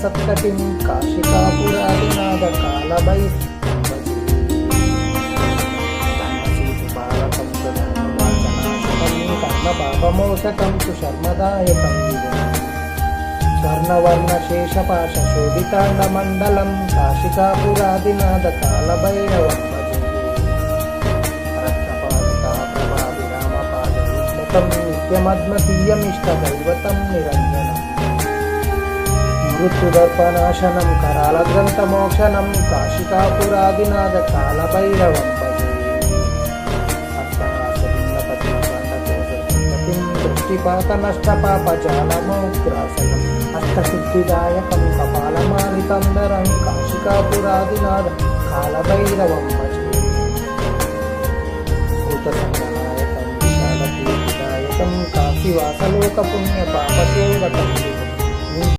सप्ततिं काशिकापुरादिनाद कालभै कर्मपापमोचकं तु शर्मदायकं स्वर्णवर्णशेषपाशशोभिताण्डमण्डलं काशिकापुरादिनाद कालभैरवं नित्यमद्मतीयमिष्टदैवतं निरञ्जनम् मृत्युदर्पनाशनं करालग्रन्थमोक्षणं काशिकापुरादिनाद कालभैरवं दृष्टिपातनष्टपापजालमोग्रासनम् अष्टसिद्धिदायकं कपालमालितं नरं काशिकापुरादिनाद कालभैरवं भजे भूतसङ्गनायकं विशालकीर्तिदायकं काशीवासलोकपुण्यपापसेवकम्